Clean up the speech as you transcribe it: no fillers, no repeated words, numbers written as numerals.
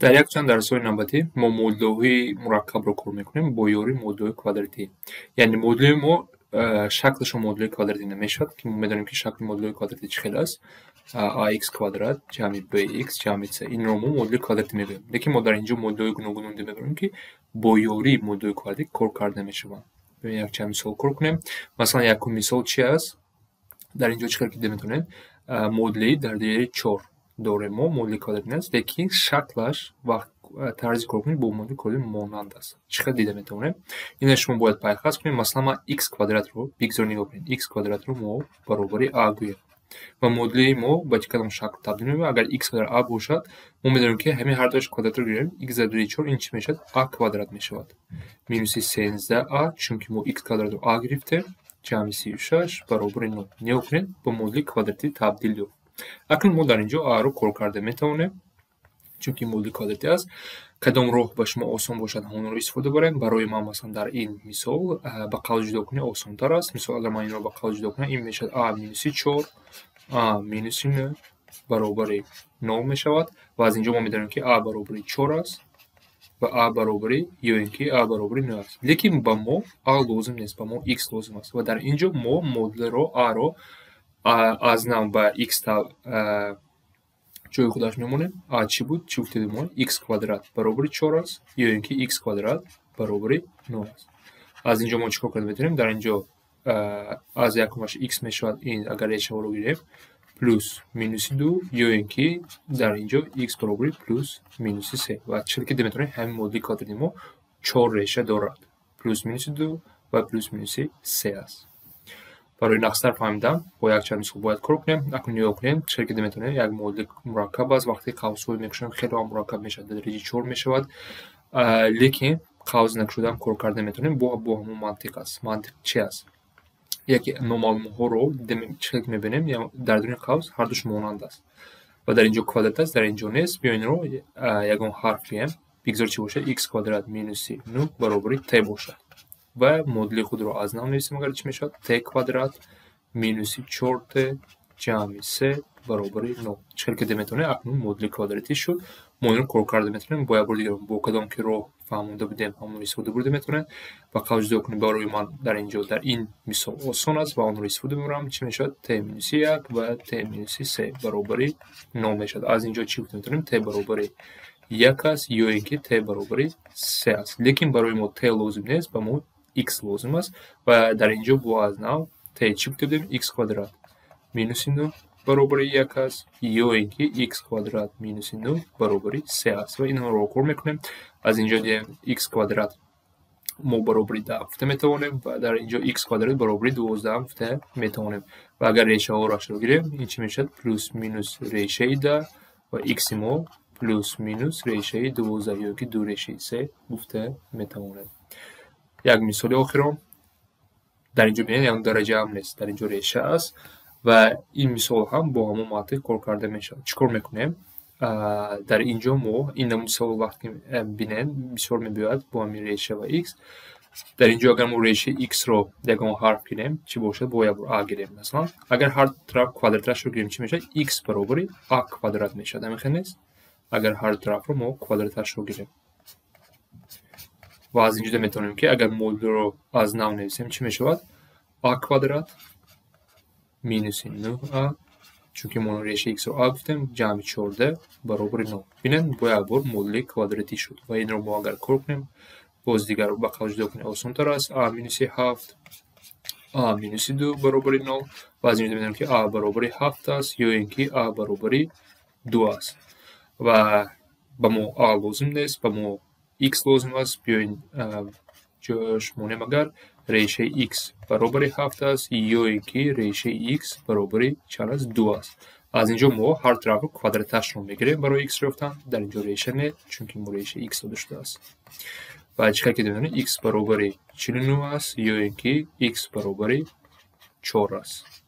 در یک چند درس‌های نوبتی ما مدل‌های مرکب رو کار میکنیم با یاری مدل‌های کвадрати. یعنی مدل ما شکلش مدل کвадрати نمیشد که ما میدونیم که شکل مدل کвадрати چخیل است. ax کвадрат جمع bx جمع c این رو ما مدل کвадрati میگیم. لیکن ما در اینجا مدل‌های گوناگون میبریم که با یاری مدل کвадрati کار کرده میشه. ببین یک چند مثال کار کنیم. مثلا یک مثال چی است؟ در اینجا چیکار کرده میتونیم؟ مدلی در دیگه 4 داره ما مدل کвадрати است، لیکن شکلش و طرز کار کنید با مدل کвадрати مانند است. چقدر دیده میتونه؟ این شما باید پیخاص کنید. مثلا ما x کвадрат رو بگذار نگاه کنید. x کвадрат رو ما برابر a گوییم و مدل ما با کدام شکل تبدیل میشه. اگر x در a باشد ما میدونیم که همین هر دوش کвадрат رو گیریم. x در 4 این چی میشه؟ a کвадрат میشه. مینوس 13a چون ما x کвадрат رو a گرفتیم جمع 36 برابر 9. نگاه کنید با مدل کвадрати تبدیل شد. اکنون ما در اینجا a رو کار کرده میتونیم چون که مدل کвадрати است. کدام راه به شما آسان باشد همون رو استفاده بریم. برای من مثلا در این مثال با قلم جدا کنی آسان تر است. مثلا اگر من این رو با قلم جدا کنم این میشه a مینوس 4 a مینوس 9 برابر 9 میشود و از اینجا ما میدونیم که a برابر 4 است و a برابر یا اینکه a برابر 9 است. لیکن با ما a لازم نیست، با ما x لازم است و در اینجا ما مدل رو a رو از 9 به x جای خودش میمونیم. a چی بود؟ چی گفتیم ما؟ x کвадрат برابر 4 است یا اینکه x کвадрат برابر 9 است. از اینجا ما چیکار کنیم میتونیم؟ در اینجا از یکمش x میشود این اگر ریشه رو بگیریم پلس مینوس 2 یا اینکه در اینجا x برابر پلس مینوس 3 و چرا که میتونیم همین مدل کвадрати ما 4 ریشه دارد. پلس مینوس 2 و پلس مینوس 3 است. برای نقص‌تر فهمیدن با یک چند مثال باید کار کنیم. اکنون نگاه کنیم چرا که میتونه یک مدل مرکب است. وقتی قوس‌های میکشیم خیلی مرکب میشه، در درجه 4 میشود. لیکن قوس نکشیدن کار کرده میتونیم با همون منطق است. منطق چی است؟ یکی نامعلوم ها رو چرا که میبینیم در دوران قوس هر دوش مانند است و در اینجا کвадрат است در اینجا نیست. بیاین رو یگان حرف بیایم بگذار چی باشه؟ x کвадрат مینوس 9 برابر t باشه و مدل خود رو از 9 نویسیم. اگر چی میشد؟ t کвадрат مینوس 4t جمع 3 برابر 9. چرا که میتونه اکنون مدل کвадрati شد. ما این رو کار کرده میتونیم با بار دیگه با کدام که رو فهمونده بودیم همون استفاده برده میتونه و قوس جدا کنیم. برای من در اینجا در این مثال آسان است و اون رو استفاده میبرم. چی میشد؟ t مینوس 1 و t مینوس 3 برابر 9 میشد. از اینجا چی میتونیم؟ t برابر 1 است یا اینکه t برابر 3 است. لیکن برای ما t لازم نیست، با ما x لازم است و در اینجا با از 9 t چی بودیم؟ x کвадрат مینوس 9 برابر 1 است یا اینکه x کвадрат مینوس 9 برابر 3 است و اینها رو کار میکنیم. از اینجا دیدیم x کвадрат ما برابر 10 میتوانیم و در اینجا x کвадрат برابر 12 میتوانیم و اگر ریشه ها رو بگیریم این چی میشه؟ پلس مینوس ریشه 10 و x ما پلس مینوس ریشه 12 یا که 2 ریشه 3 گفته میتوانیم. یک مثال آخرم در اینجا ببینید یک درجه هم نیست، در اینجا ریشه است و این مثال هم با همون منطق کار کرده میشه. چیکار میکنیم؟ در اینجا ما این مثال وقتی ببینیم بسیار میباید با همین ریشه و x. در اینجا اگر ما ریشه x رو یگان حرف گیریم چی باشد؟ باید a گیریم. مثلا اگر هر طرف کвадратش رو گیریم چی میشه؟ x برابر a کвадрат میشه. همین نیست؟ اگر هر طرف رو ما کвадратش رو گیریم و از اینجا میتونیم که اگر مدل رو از 9 نویسیم چی میشود؟ a کвадрат مینوس 9a چون که ما ریشه x رو a گفتیم جمع 14 برابر 9. ببینید با یک بار مدل کвадрati شد و این رو ما اگر کار کنیم باز دیگر رو با قوس جدا کنیم آسان تر است. a مینوس 7 a مینوس 2 برابر 9 و از اینجا میدونیم که a برابر 7 است یا اینکه a برابر 2 است و با ما a لازم نیست، با ما x لازم است. بیاین جاش مونیم اگر ریشه x برابر 7 است یا اینکه ریشه x برابر چند است؟ 2 است. از اینجا ما هر طرف رو کвадратش رو میگیریم برای x رفتن. در اینجا ریشه نه چون که ما ریشه x داشته است و چیکار که داریم؟ x برابر 49 است یا اینکه x برابر 4 است.